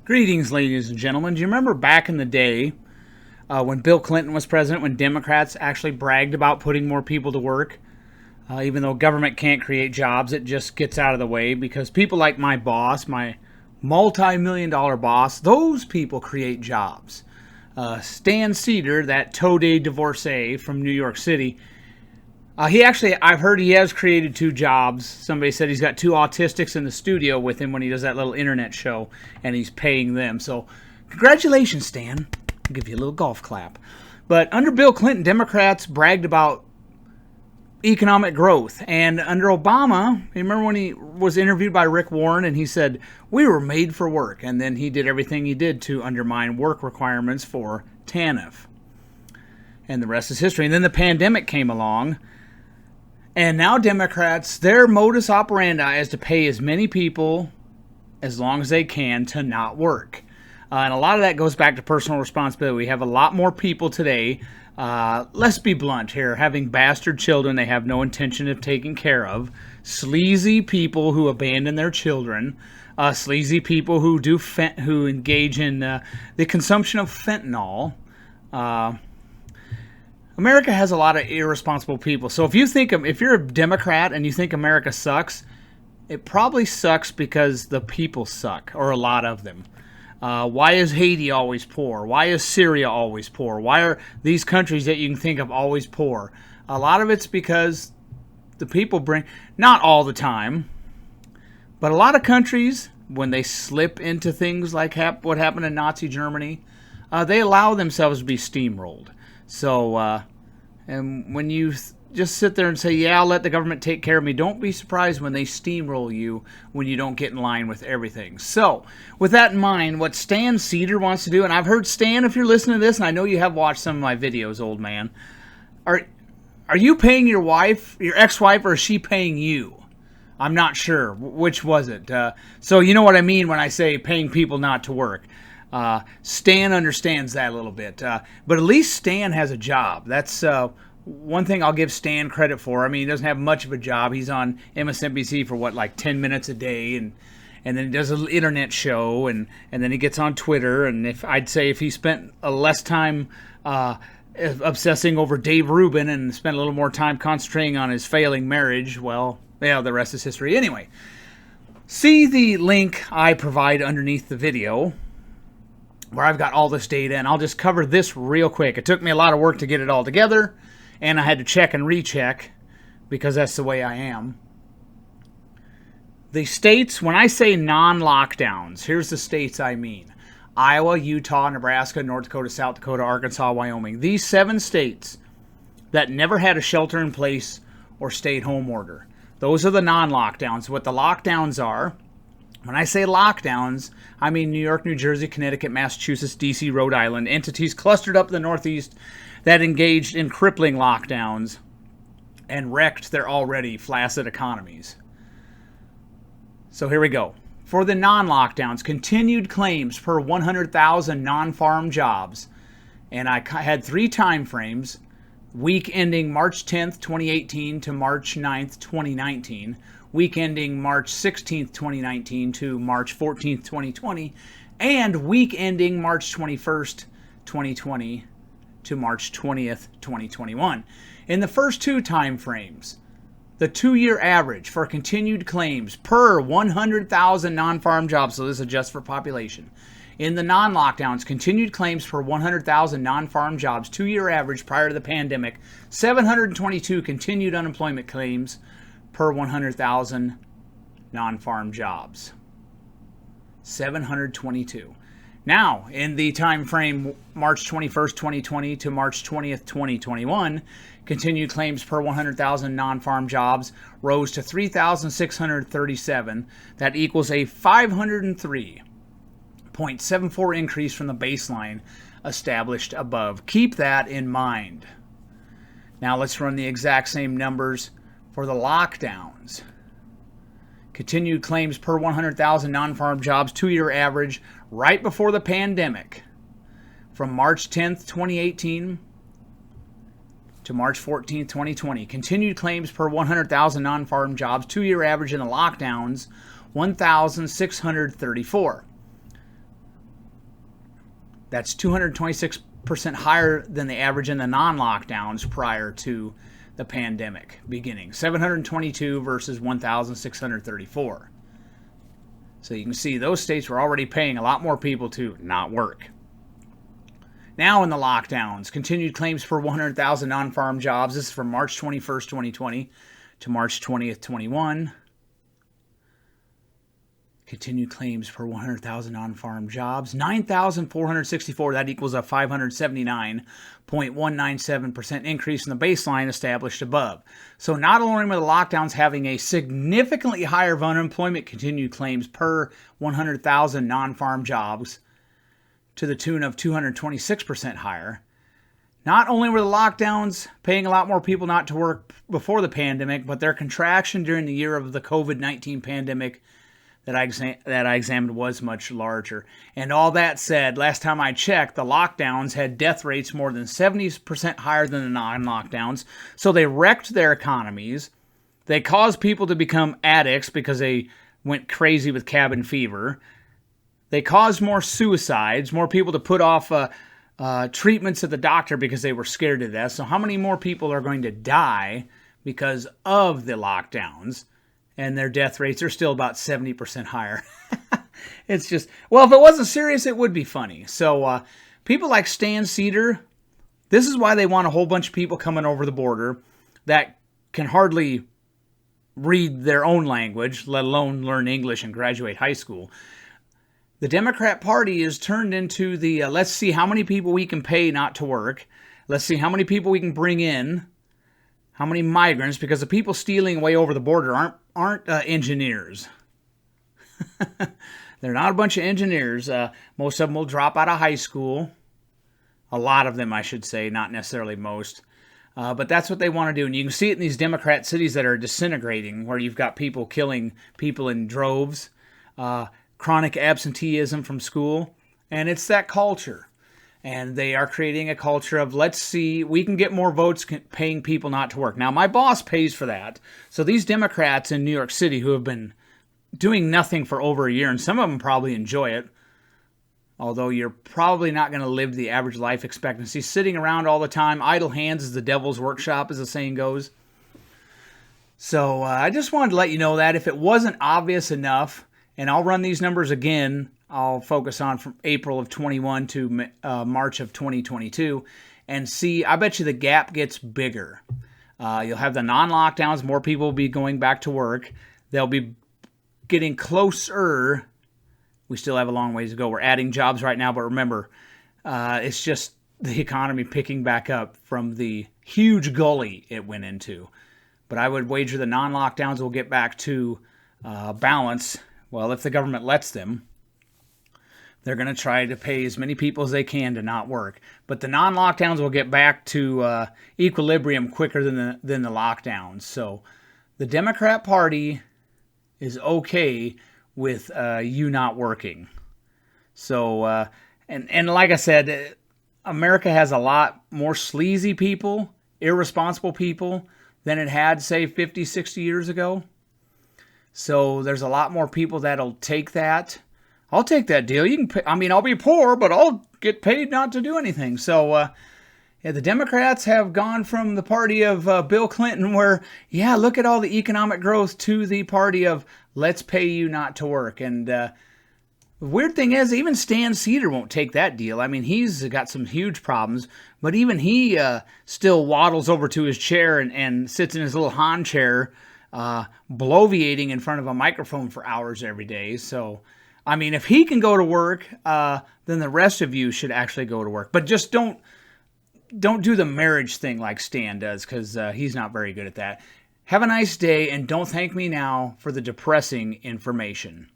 Greetings, ladies and gentlemen. Do you remember back in the day when Bill Clinton was president, when Democrats actually bragged about putting more people to work? Even though government can't create jobs, it just gets out of the way because people like my boss, my multi-million-dollar boss, those people create jobs. Sam Seder, that toady divorcee from New York City, I've heard he has created 2 jobs. Somebody said he's got 2 autistics in the studio with him when he does that little internet show, and he's paying them. So, congratulations, Stan. I'll give you a little golf clap. But under Bill Clinton, Democrats bragged about economic growth. And under Obama, you remember when he was interviewed by Rick Warren, and he said, we were made for work. And then he did everything he did to undermine work requirements for TANF. And the rest is history. And then the pandemic came along. And now Democrats, their modus operandi is to pay as many people as long as they can to not work. And a lot of that goes back to personal responsibility. We have a lot more people today, let's be blunt here, having bastard children they have no intention of taking care of, sleazy people who abandon their children, sleazy people who engage in the consumption of fentanyl. America has a lot of irresponsible people. So if you're a Democrat and you think America sucks, it probably sucks because the people suck, or a lot of them. Why is Haiti always poor? Why is Syria always poor? Why are these countries that you can think of always poor? A lot of it's because the people not all the time, but a lot of countries, when they slip into things like what happened in Nazi Germany, they allow themselves to be steamrolled. So, and when you just sit there and say, yeah, I'll let the government take care of me, don't be surprised when they steamroll you when you don't get in line with everything. So, with that in mind, what Sam Seder wants to do, and I've heard, Stan, if you're listening to this, and I know you have watched some of my videos, old man, are you paying your wife, your ex-wife, or is she paying you? I'm not sure. Which was it? So you know what I mean when I say paying people not to work. Stan understands that a little bit. But at least Stan has a job. That's one thing I'll give Stan credit for. I mean, he doesn't have much of a job. He's on MSNBC for like 10 minutes a day, and then he does an internet show, and then he gets on Twitter. And if he spent less time obsessing over Dave Rubin and spent a little more time concentrating on his failing marriage, well, yeah, the rest is history. Anyway, see the link I provide underneath the video where I've got all this data, and I'll just cover this real quick. It took me a lot of work to get it all together, and I had to check and recheck because that's the way I am. The states, when I say non-lockdowns, here's the states I mean. Iowa, Utah, Nebraska, North Dakota, South Dakota, Arkansas, Wyoming. These 7 states that never had a shelter-in-place or stay-at-home order. Those are the non-lockdowns. What the lockdowns are, when I say lockdowns, I mean New York, New Jersey, Connecticut, Massachusetts, D.C., Rhode Island, entities clustered up in the Northeast that engaged in crippling lockdowns and wrecked their already flaccid economies. So here we go. For the non-lockdowns, continued claims per 100,000 non-farm jobs, and I had 3 time frames, week ending March 10th, 2018 to March 9th, 2019, week ending March 16th, 2019 to March 14th, 2020, and week ending March 21st, 2020 to March 20th, 2021. In the first 2 time frames, the 2-year average for continued claims per 100,000 non-farm jobs, so this is just for population. In the non-lockdowns, continued claims per 100,000 non-farm jobs, 2-year average prior to the pandemic, 722 continued unemployment claims per 100,000 non-farm jobs. 722. Now, in the time frame March 21st, 2020 to March 20th, 2021, continued claims per 100,000 non-farm jobs rose to 3,637. That equals a 503.74 increase from the baseline established above. Keep that in mind. Now let's run the exact same numbers for the lockdowns. Continued claims per 100,000 non-farm jobs, 2-year average, right before the pandemic, from March 10th, 2018 to March 14th, 2020. Continued claims per 100,000 non-farm jobs, 2-year average in the lockdowns, 1,634. That's 226% higher than the average in the non-lockdowns prior to the pandemic beginning. 722 versus 1,634. So you can see those states were already paying a lot more people to not work. Now in the lockdowns, continued claims per 100,000 non-farm jobs. This is from March 21st, 2020 to March 20th, 21. Continued claims per 100,000 non-farm jobs. 9,464. That equals a 579.197% increase in the baseline established above. So not only were the lockdowns having a significantly higher unemployment continued claims per 100,000 non-farm jobs to the tune of 226% higher, not only were the lockdowns paying a lot more people not to work before the pandemic, but their contraction during the year of the COVID-19 pandemic that I examined was much larger. And all that said, last time I checked, the lockdowns had death rates more than 70% higher than the non-lockdowns. So they wrecked their economies. They caused people to become addicts because they went crazy with cabin fever. They caused more suicides, more people to put off treatments at the doctor because they were scared to death. So how many more people are going to die because of the lockdowns? And their death rates are still about 70% higher. It's just, well, if it wasn't serious, it would be funny. So people like Sam Seder, this is why they want a whole bunch of people coming over the border that can hardly read their own language, let alone learn English and graduate high school. The Democrat Party is turned into the, let's see how many people we can pay not to work. Let's see how many people we can bring in. How many migrants, because the people stealing away over the border aren't engineers. They're not a bunch of engineers. Most of them will drop out of high school. A lot of them, I should say, not necessarily most. But that's what they want to do. And you can see it in these Democrat cities that are disintegrating, where you've got people killing people in droves, chronic absenteeism from school. And it's that culture. And they are creating a culture of, let's see, we can get more votes paying people not to work. Now, my boss pays for that. So these Democrats in New York City who have been doing nothing for over a year, and some of them probably enjoy it, although you're probably not going to live the average life expectancy. Sitting around all the time, idle hands is the devil's workshop, as the saying goes. So I just wanted to let you know that if it wasn't obvious enough, and I'll run these numbers again, I'll focus on from April of 21 to March of 2022 and see, I bet you the gap gets bigger. You'll have the non-lockdowns, more people will be going back to work. They'll be getting closer. We still have a long ways to go. We're adding jobs right now, but remember, it's just the economy picking back up from the huge gully it went into. But I would wager the non-lockdowns will get back to balance. Well, if the government lets them. They're going to try to pay as many people as they can to not work. But the non-lockdowns will get back to equilibrium quicker than the lockdowns. So the Democrat Party is okay with you not working. So, and like I said, America has a lot more sleazy people, irresponsible people than it had, say, 50, 60 years ago. So there's a lot more people that'll take that. I'll take that deal. You can pay, I mean, I'll be poor, but I'll get paid not to do anything. So, yeah, the Democrats have gone from the party of Bill Clinton where, yeah, look at all the economic growth to the party of let's pay you not to work. And the weird thing is even Sam Seder won't take that deal. I mean, he's got some huge problems, but even he still waddles over to his chair and sits in his little Han chair, bloviating in front of a microphone for hours every day. So, I mean, if he can go to work, then the rest of you should actually go to work. But just don't do the marriage thing like Stan does, because he's not very good at that. Have a nice day, and don't thank me now for the depressing information.